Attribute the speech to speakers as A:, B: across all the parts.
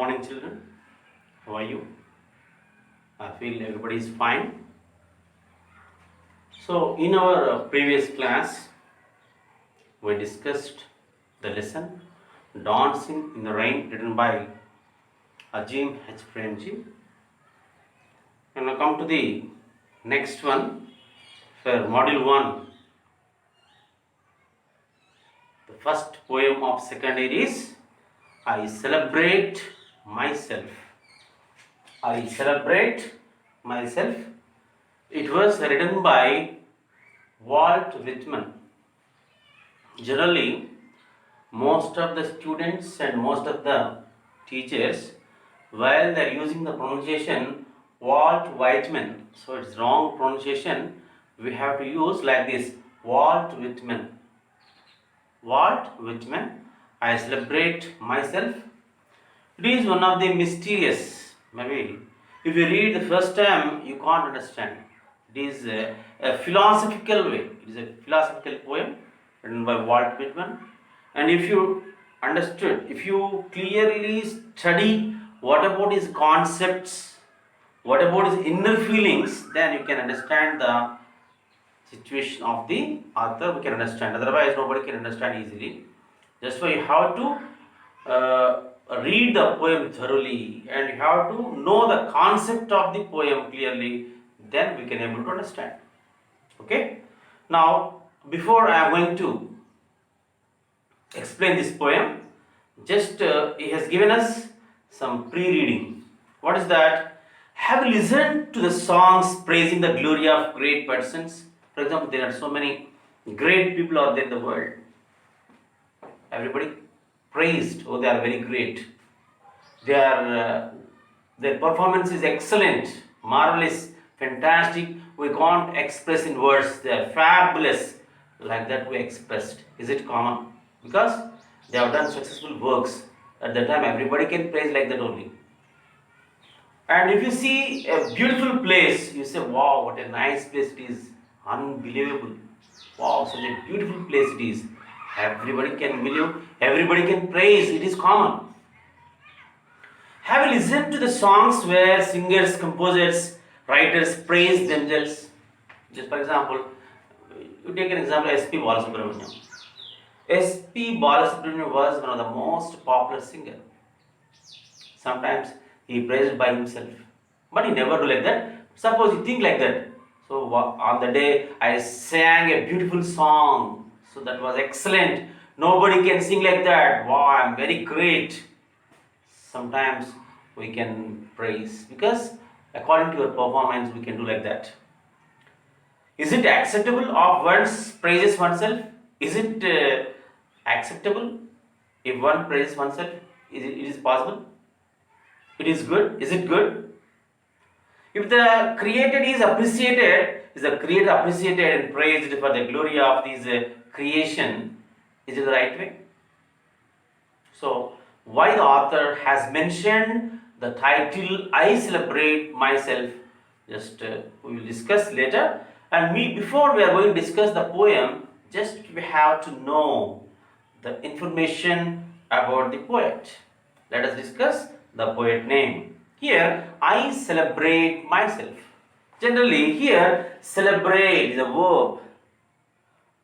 A: morning, children. How are you? I feel everybody is fine. So, in our previous class, we discussed the lesson Dancing in the Rain, written by Ajim H. Premji. And now come to the next one for Module 1. The first poem of second year is I Celebrate Myself. I Celebrate Myself. It was written by Walt Whitman. Generally, most of the students and most of the teachers, while they are using the pronunciation Walt Whitman, so it's wrong pronunciation, we have to use like this, Walt Whitman. Walt Whitman, I Celebrate Myself. It is one of the mysterious, maybe if you read the first time you can't understand. It is a philosophical way. It is a philosophical poem written by Walt Whitman. And if you understood, if you clearly study what about his concepts, what about his inner feelings, then you can understand the situation of the author. We can understand. Otherwise, nobody can understand easily. Just why you have to read the poem thoroughly and you have to know the concept of the poem clearly, then we can able to understand. Okay. Now, before I am going to explain this poem, just he has given us some pre-reading. What is that? Have you listened to the songs praising the glory of great persons? For example, there are so many great people out there in the world. Everybody praised, oh, they are very great. Their performance is excellent, marvelous, fantastic. We can't express in words. They are fabulous. Like that we expressed. Is it common? Because they have done successful works. At that time, everybody can praise like that only. And if you see a beautiful place, you say, wow, what a nice place it is. Unbelievable. Wow, such a beautiful place it is. Everybody can believe, everybody can praise, it is common. Have you listened to the songs where singers, composers, writers praise themselves? Just for example, you take an example, S.P. Balasubramaniam. S.P. Balasubramaniam was one of the most popular singer. Sometimes he praised by himself, but he never do like that. Suppose you think like that. So on the day I sang a beautiful song, so that was excellent. Nobody can sing like that. Wow, I'm very great. Sometimes we can praise because according to your performance we can do like that. Is it acceptable of one's praises oneself? Is it acceptable if one praises oneself? It is possible? It is good? Is it good? If the created is appreciated, is the creator appreciated and praised for the glory of this creation, is it the right way? So, why the author has mentioned the title I Celebrate Myself, just we will discuss later. And before we are going to discuss the poem, just we have to know the information about the poet. Let us discuss the poet name. Here, I celebrate myself. Generally, here, celebrate is a verb.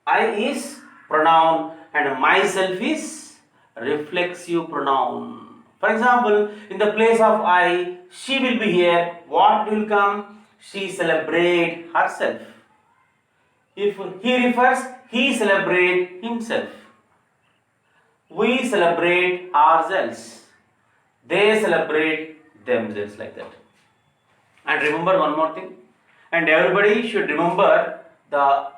A: I is pronoun and myself is reflexive pronoun. For example, in the place of I, she will be here. What will come? She celebrate herself. If he refers, he celebrate himself. We celebrate ourselves. They celebrate themselves, like that. And remember one more thing. And everybody should remember the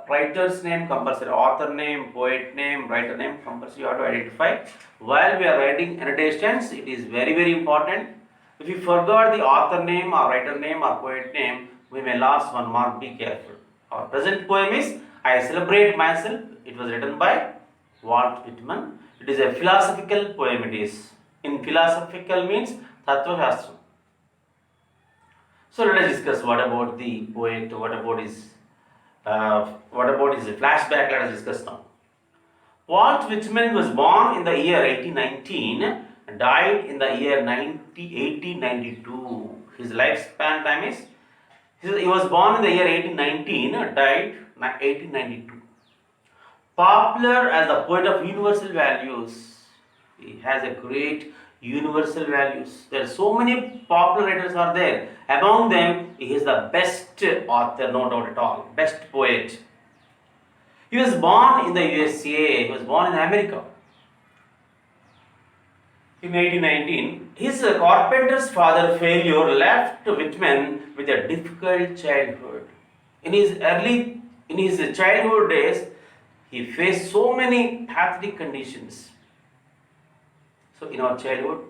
A: writer's name compulsory, author name, poet name, writer name compulsory. You have to identify. While we are writing annotations, it is very, very important. If you forgot the author name or writer name or poet name, we may lose 1 mark. Be careful. Our present poem is I Celebrate Myself. It was written by Walt Whitman. It is a philosophical poem. It is. In philosophical means Tattva Shastra. So let us discuss what about the poet, what about his flashback. Let us discuss now. Walt Whitman was born in the year 1819, and died in the year 1892. His lifespan time is, he was born in the year 1819, died in 1892. Popular as the poet of universal values. He has a great universal values. There are so many popular writers are there. Among them, he is the best author, no doubt at all. Best poet. He was born in the USA. He was born in America. In 1819, his carpenter's father failure left Whitman with a difficult childhood. In his childhood days, he faced so many pathetic conditions. So in our childhood,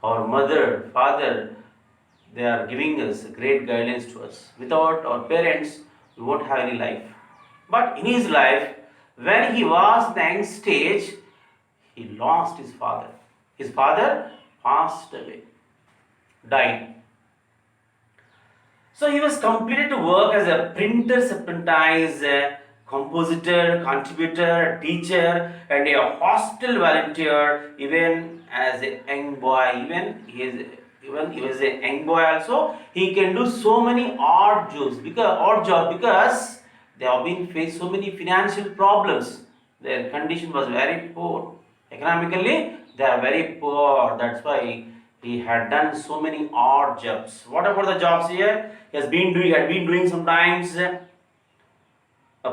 A: our mother, father, they are giving us great guidance to us. Without our parents, we won't have any life. But in his life, when he was in the young stage, he lost his father. His father passed away, died. So he was completed to work as a printer's apprentice, a compositor, contributor, teacher, and a hostel volunteer. Even as a young boy, even he was a young boy also. He can do so many odd jobs because they have been faced so many financial problems. Their condition was very poor economically. They are very poor. That's why he had done so many odd jobs. What about the jobs here? He had been doing sometimes a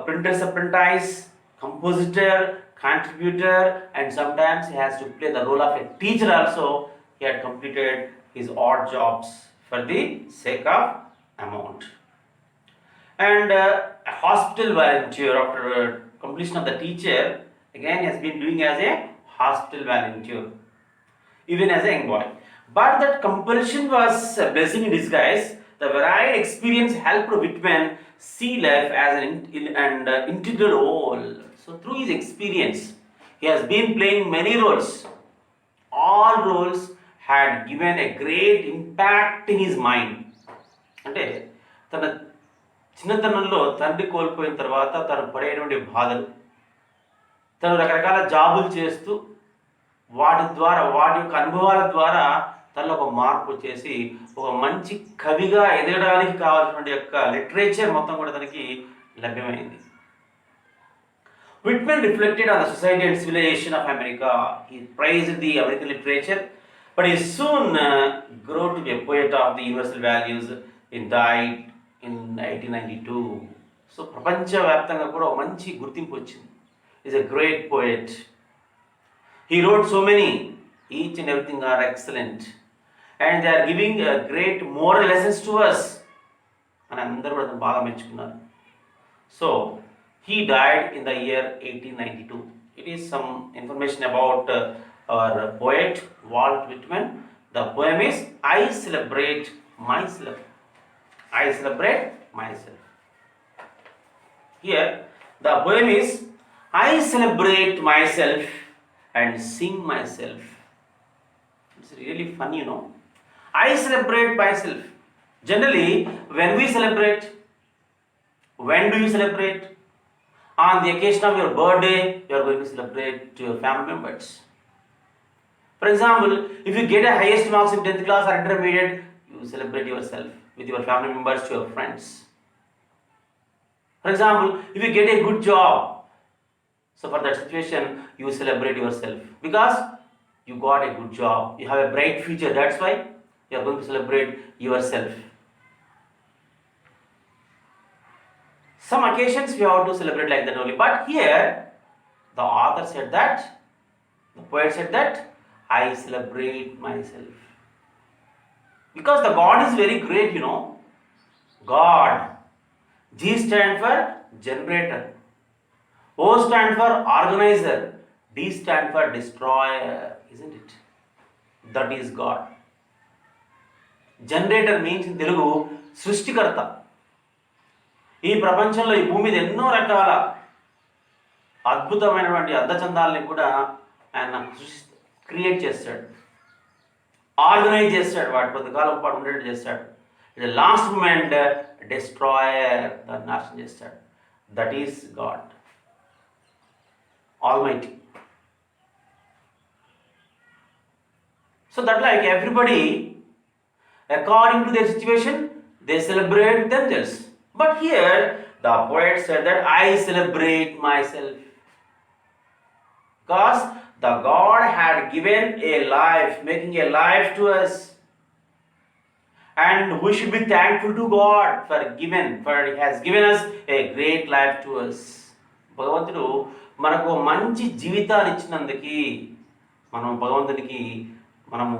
A: printer's apprentice, compositor, contributor, and sometimes he has to play the role of a teacher also. He had completed his odd jobs for the sake of amount. And a hospital volunteer after completion of the teacher, again has been doing as a hospital volunteer, even as a young boy. But that compulsion was a blessing in disguise. The varied experience helped Whitman see life as an integral whole. So through his experience, he has been playing many roles. All roles had given a great impact in his mind. అంటే తన చిన్నతనంలో తండ్రి కోల్పోయిన తర్వాత తను పడేటువంటి బాధలు, తను రకరకాల జాబులు చేస్తూ వాటి యొక్క అనుభవాల ద్వారా తనలో ఒక మార్పు వచ్చేసి ఒక మంచి కవిగా ఎదగడానికి కావాల్సినటువంటి యొక్క లిటరేచర్ మొత్తం కూడా తనకి లభ్యమైంది. Whitman reflected on the society and civilization of America. He praised the American literature, but he soon grew to be a poet of the universal values. He died in 1892. So ప్రపంచవ్యాప్తంగా కూడా ఒక మంచి గుర్తింపు వచ్చింది. He is a great poet. He wrote so many, each and everything are excellent, and they are giving great moral lessons to us. అని అందరూ కూడా బాగా మెచ్చుకున్నారు. So he died in the year 1892. It is some information about our poet Walt Whitman. The poem is I Celebrate Myself. I celebrate myself. Here the poem is I celebrate myself and sing myself. It's really fun, you know. I celebrate myself. Generally, when we celebrate, when do you celebrate? On the occasion of your birthday, you are going to celebrate to your family members. For example, if you get a highest marks in 10th class or intermediate, you celebrate yourself with your family members, to your friends. For example, if you get a good job, so for that situation, you celebrate yourself because you got a good job, you have a bright future. That's why you are going to celebrate yourself. Some occasions we have to celebrate like that only. But here, the author said that, the poet said that, I celebrate myself. Because the God is very great, you know. God. G stands for generator. O stands for organizer. D stands for destroyer, isn't it? That is God. Generator means in Telugu, సృష్టికర్త. ఈ ప్రపంచంలో ఈ భూమి మీద ఎన్నో రకాల అద్భుతమైనటువంటి అందచందాలని కూడా ఆయన క్రియేట్ చేస్తాడు, ఆర్గనైజ్ చేస్తాడు, వాటి కొంతకాలం పాటు ఉండేట్టు చేస్తాడు. ఇది లాస్ట్ మూమెంట్ డిస్ట్రాయర్, దాన్ని నాశనం చేస్తాడు. That is God almighty. So that like everybody, according to their situation, they celebrate themselves. But here, the poet said that I celebrate myself. Because the God had given a life, making a life to us. And we should be thankful to God for He has given us a great life to us. భగవంతుడు మనకు మంచి జీవితాన్ని ఇచ్చినందుకు మనం భగవంతునికి మనము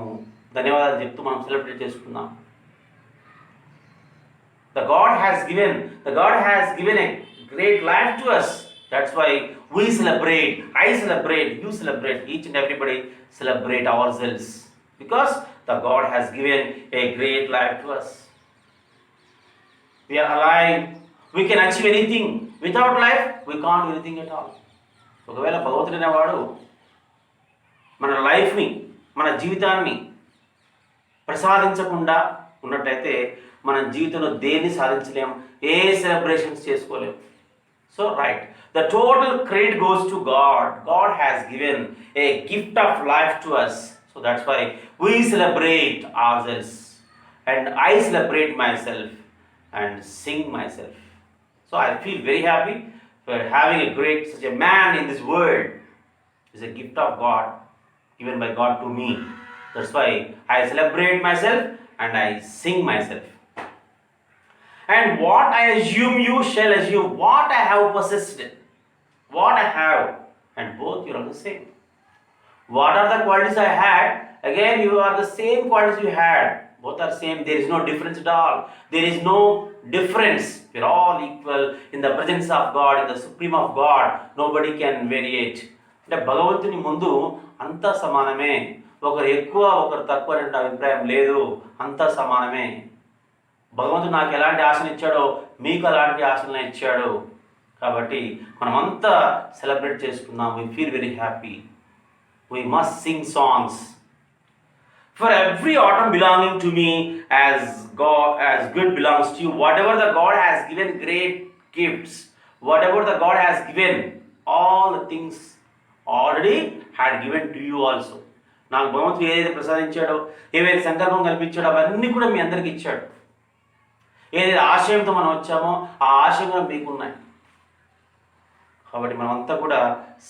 A: ధన్యవాదాలు చెప్తూ మనం సెలబ్రేట్ చేసుకుందాం. The God has given a great life to us. That's why we celebrate, I celebrate, you celebrate, each and everybody celebrate ourselves. Because the God has given a great life to us. We are alive. We can achieve anything. Without life, we can't do anything at all. ఒకవేళ భగవంతుడు అనేవాడు మన లైఫ్ని, మన జీవితాన్ని ప్రసాదించకుండా ఉన్నట్టయితే మన జీవితంలో దేన్ని సాధించలేం, ఏ సెలబ్రేషన్స్ చేసుకోలేం. So right, the total credit goes to God. God has given a gift of life to us. So that's why we celebrate ourselves, and I celebrate myself and sing myself. So I feel very happy for having such a man in this world. It's a gift of God, given by God to me. That's why I celebrate myself and I sing myself. And what I assume, you shall assume. What I have possessed, what I have, and both you are the same. What are the qualities I had? Again, you are the same qualities you had. Both are same. There is no difference at all. There is no difference. We are all equal in the presence of God, in the supreme of God. Nobody can variate. అంటే భగవంతుని ముందు అంతా సమానమే. ఒకరు ఎక్కువ ఒకరు తక్కువ అనే అభిప్రాయం లేదు. అంతా సమానమే. భగవంతుడు నాకు ఎలాంటి ఆశను ఇచ్చాడో మీకు అలాంటి ఆశలను ఇచ్చాడు. కాబట్టి మనమంతా సెలబ్రేట్ చేసుకుందాం. We feel very happy. We must sing songs. For every autumn belonging to me, as good belongs to you. Whatever the God has given great gifts, whatever the God has given, all the things already had given to you also. నాకు భగవంతుడు ఏదైతే ప్రసాదించాడో, ఏవైతే సంకల్పం కల్పించాడో అవన్నీ కూడా మీ అందరికి ఇచ్చాడు. ఏదైతే ఆశయంతో మనం వచ్చామో ఆ ఆశయం కూడా మీకున్నాయి. కాబట్టి మనమంతా కూడా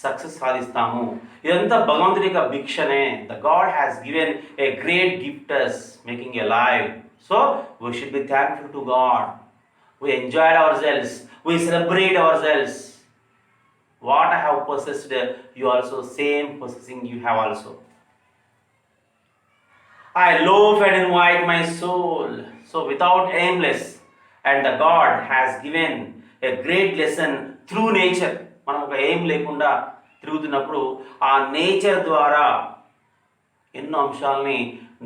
A: సక్సెస్ సాధిస్తాము. ఇదంతా భగవంతుడి యొక్క భిక్షనే. The god has given a great gift us, making a life. So we should be thankful to god. We enjoyed our cells, we celebrate our cells. What I have possessed, you also same possessing you have also. I loaf and invite my soul. So without aimless, and the God has given a great lesson through nature. మనం ఒక aim లేకుండా తిరుగుతున్నప్పుడు ఆ nature ద్వారా ఎన్నో అంశాలని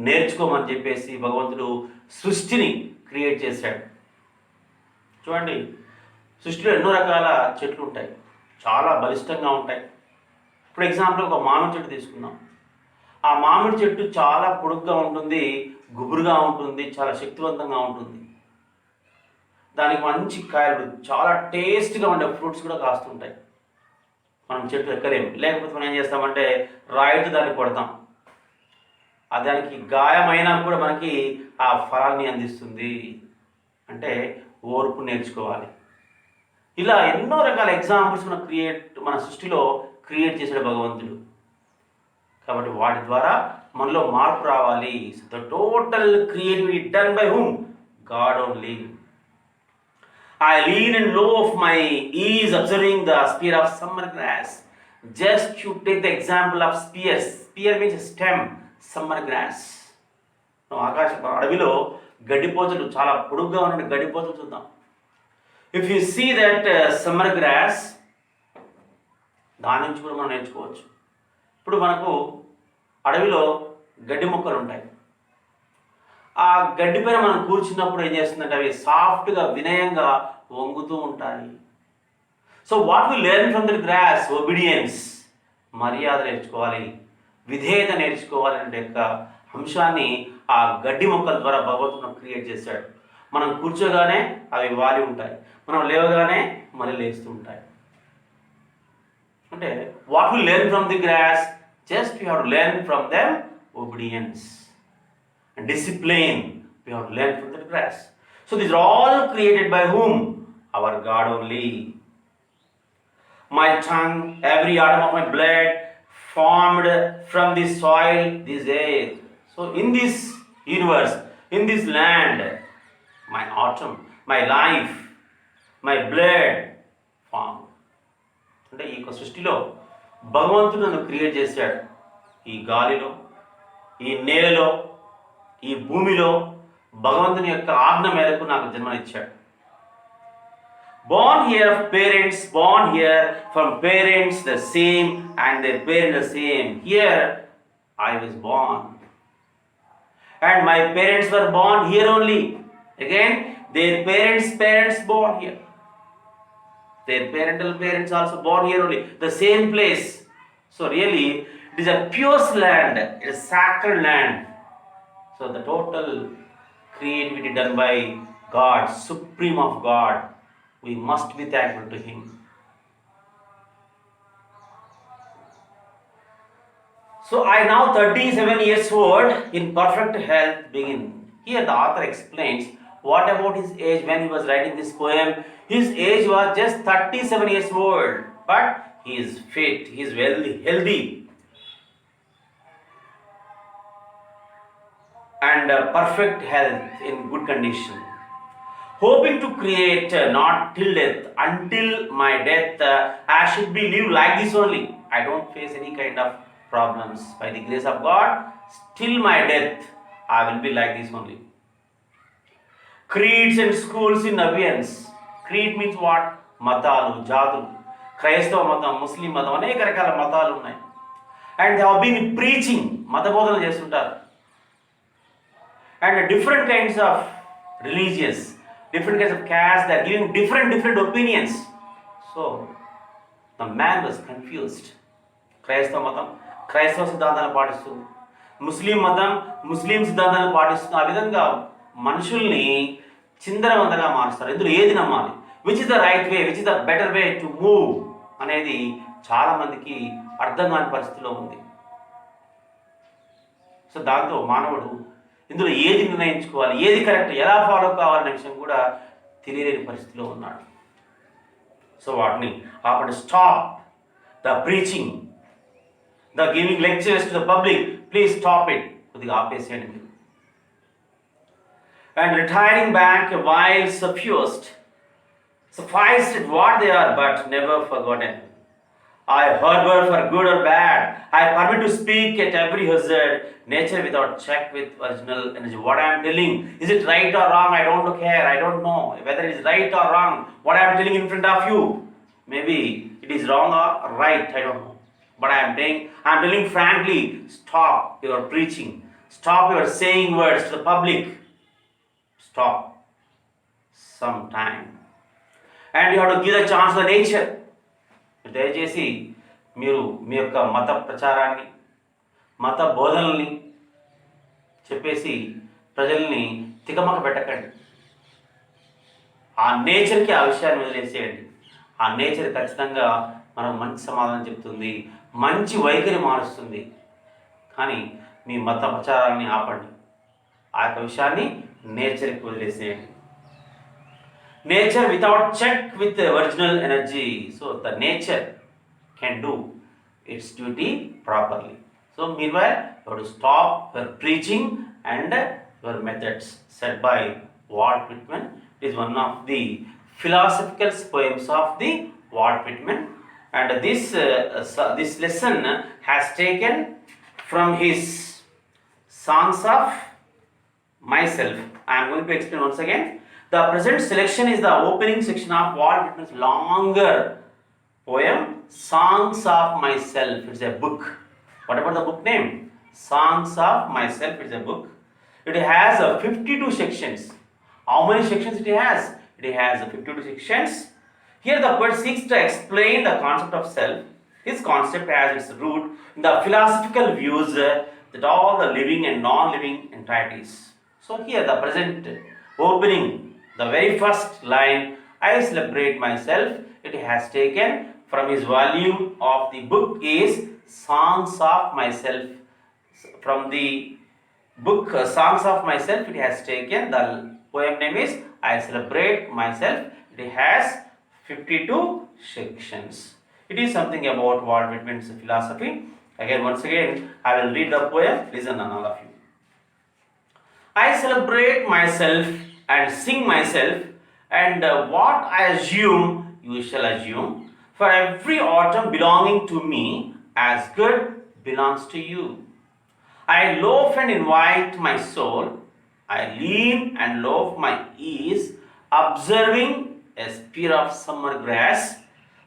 A: నేర్చుకోమని చెప్పేసి భగవంతుడు సృష్టిని క్రియేట్ చేశాడు. చూడండి, సృష్టిలో ఎన్నో రకాల చెట్లు ఉంటాయి, చాలా బలిష్టంగా ఉంటాయి. ఇప్పుడు ఎగ్జాంపుల్ ఒక మామిడి చెట్టు తీసుకుందాం. ఆ మామిడి చెట్టు చాలా పొడుగ్గా ఉంటుంది, గుబురుగా ఉంటుంది, చాలా శక్తివంతంగా ఉంటుంది. దానికి మంచి కాయలు, చాలా టేస్ట్గా ఉండే ఫ్రూట్స్ కూడా కాస్తుంటాయి. మనం చెట్టు ఎక్కలేము. లేకపోతే మనం ఏం చేస్తామంటే రాయితో దాన్ని కొడతాం. దానికి గాయమైనా కూడా మనకి ఆ ఫలాన్ని అందిస్తుంది. అంటే ఓర్పు నేర్చుకోవాలి. ఇలా ఎన్నో రకాల ఎగ్జాంపుల్స్ మన సృష్టిలో క్రియేట్ చేసాడు భగవంతుడు. కాబట్టి వాటి ద్వారా మనలో మార్పు రావాలి. The total creativity done by whom? God only. I lean and low of my ease observing the spear of summer grass. Just to take the example of spears. Spear means stem, summer grass. అడవిలో గడ్డిపోచలు, చాలా పొడుగ్గా ఉన్న గడ్డిపోచలు చూద్దాం. If you see that summer grass, దాని నుంచి కూడా మనం నేర్చుకోవచ్చు. ఇప్పుడు మనకు అడవిలో గడ్డి మొక్కలు ఉంటాయి. ఆ గడ్డి పైన మనం కూర్చున్నప్పుడు ఏం చేస్తుందంటే అవి సాఫ్ట్గా, వినయంగా వంగుతూ ఉంటాయి. So what we learn from the grass? Obedience, మర్యాద నేర్చుకోవాలి, విధేయత నేర్చుకోవాలి అనే యొక్క అంశాన్ని ఆ గడ్డి మొక్కల ద్వారా భగవంతుడు క్రియేట్ చేశాడు. మనం కూర్చోగానే అవి వాలి ఉంటాయి, మనం లేవగానే మళ్ళీ లేస్తూ ఉంటాయి. అంటే what we learn from the grass? Just you have to learn from them obedience, and discipline we have learned from the grass. So these are all created by whom? Our God only. My tongue, every atom of my blood, formed from this soil, this air. So in this universe, in this land, my atom, my life, my blood formed. అంటే ఈ సృష్టిలో భగవంతుడు నన్ను create చేశాడు. ఈ గాలిలో, ఈ నేలలో, ఈ భూమిలో భగవంతుని యొక్క ఆజ్ఞ మేరకు నాకు జన్మనిచ్చాడు. Born here of parents, born here from parents the same and their parents the same. Here I was born. And my parents were born here only. Again, their parents born here. Their parental parents also born here only. The same place. So really, it is a pure land. It is sacred land. So the total creativity done by God, supreme of God. We must be thankful to Him. So I now 37 years old, in perfect health begin. Here the author explains what about his age when he was writing this poem. His age was just 37 years old, but he is fit, he is healthy, and perfect health in good condition. Hoping to create not till death, until my death, I should be live like this only. I don't face any kind of problems. By the grace of God, till my death, I will be like this only. Creeds and schools in abeyance. Creed means what? మతాలు, జాతులు, క్రైస్తవ మతం, ముస్లిం మతం, అనేక రకాల మతాలు ఉన్నాయి. And they have been preaching, మత బోధన చేస్తుంటారు. And different kinds of religious, different kinds of caste, they are giving different opinions. So the man was confused. క్రైస్తవ మతం క్రైస్తవ సిద్ధాంతాలను పాటిస్తుంది, ముస్లిం మతం ముస్లిం సిద్ధాంతాలను పాటిస్తుంది. ఆ విధంగా మనుషుల్ని చిందరవందగా మారుస్తారు. ఇందులో ఏది నమ్మాలి, which is the right way, which is the better way to move అనేది చాలామందికి అర్థం కాని పరిస్థితిలో ఉంది. సో దాంతో మానవుడు ఇందులో ఏది నిర్ణయించుకోవాలి, ఏది కరెక్ట్, ఎలా ఫాలో కావాలనే విషయం కూడా తెలియలేని పరిస్థితిలో ఉన్నాడు. సో వాటిని ఆపండి. Stop the preaching, the giving lectures to the public, please stop it. కొద్దిగా ఆపేసేయండి మీరు. And retiring back while sufficed what they are, but never forgotten. I harbor for good or bad. I permit to speak at every hazard. Nature without check with original energy. What I am telling, is it right or wrong? I don't care. I don't know whether it is right or wrong. What I am telling in front of you, maybe it is wrong or right. I don't know. But I am telling frankly. Stop your preaching. Stop your saying words to the public. Stop. Some time. And you have to give a chance to the nature. దయచేసి మీరు మీ యొక్క మత ప్రచారాన్ని, మత బోధనల్ని చెప్పేసి ప్రజల్ని తికమక పెట్టకండి. ఆ నేచర్కి ఆ విషయాన్ని వదిలేసేయండి. ఆ నేచర్ ఖచ్చితంగా మనకు మంచి సమాధానం చెప్తుంది, మంచి వైఖరి మారుస్తుంది. కానీ మీ మత ప్రచారాన్ని ఆపండి. ఆ యొక్క విషయాన్ని నేచర్కి వదిలేసేయండి. Nature without check with the original energy. So the nature can do its duty properly. So meanwhile, you have to stop your preaching and your methods set by Walt Whitman. It is one of the philosophical poems of the Walt Whitman. And this lesson has taken from his Songs of Myself. I am going to explain once again. The present selection is the opening section of Walt Whitman's longer poem, Songs of Myself. It's a book. What about the book name? Songs of Myself. It's a book. It has 52 sections. How many sections it has? It has 52 sections. Here the poet seeks to explain the concept of self. His concept has its root in the philosophical views that all the living and non-living entities. So here the present opening, the very first line, I celebrate myself, it has taken from his volume of the book is Songs of Myself. From the book Songs of Myself, it has taken. The poem name is I Celebrate Myself. It has 52 sections. It is something about Walt Whitman's philosophy. Once again, I will read the poem. Listen, all of you. I celebrate myself and sing myself, and what I assume, you shall assume. For every autumn belonging to me, as good belongs to you. I loaf and invite my soul. I lean and loaf my ease, observing a spear of summer grass.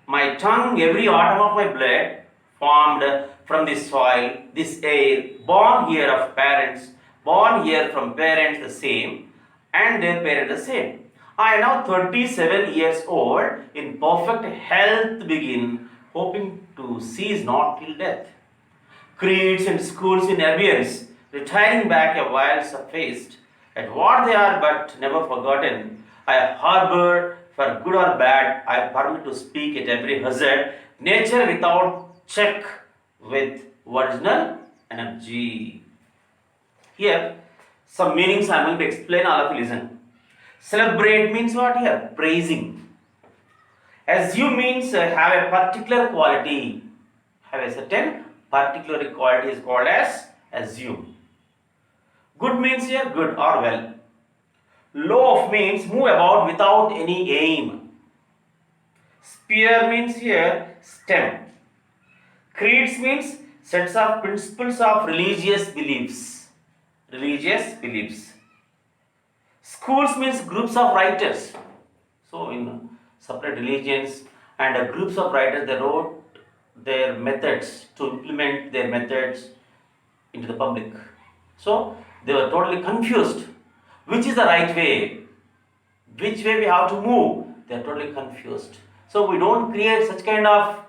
A: My tongue, every atom of my blood, formed from this soil, this air, born here of parents, born here from parents the same, and their parents the same. I am now 37 years old, in perfect health begin, hoping to cease not till death. Creeds and schools in abeyance, retiring back a while sufficed, at what they are but never forgotten. I harbor, for good or bad, I permit to speak at every hazard, nature without check, with original energy. Here, some meanings I am going to explain, all of you listen. Celebrate means what here? Praising. Assume means have a particular quality, have a certain particular quality is called as assume. Good means here good or well. Loaf means move about without any aim. Spear means here stem. Creeds means sets of principles of religious beliefs. Religious beliefs. Schools means groups of writers. So in separate religions and groups of writers, they wrote their methods to implement their methods into the public. So they were totally confused. Which is the right way? Which way we have to move? They are totally confused. So we don't create such kind of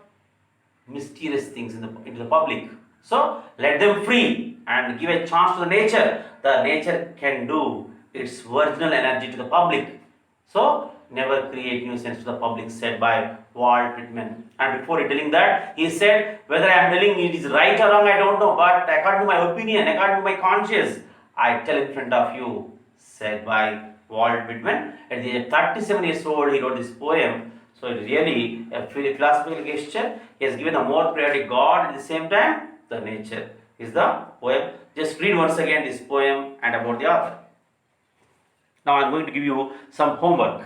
A: mysterious things into the public. So let them free and give a chance to the nature. The nature can do its original energy to the public. So never create nuisance to the public, said by Walt Whitman. And before telling that, he said, whether I am telling it is right or wrong, I don't know, but according to my opinion, according to my conscience, I tell in front of you, said by Walt Whitman. At the age of 37 years old, he wrote this poem. So it is really a philosophical gesture. He has given a more priority God, at the same time the nature is the poem. Just read once again this poem and about the author. Now I am going to give you some homework.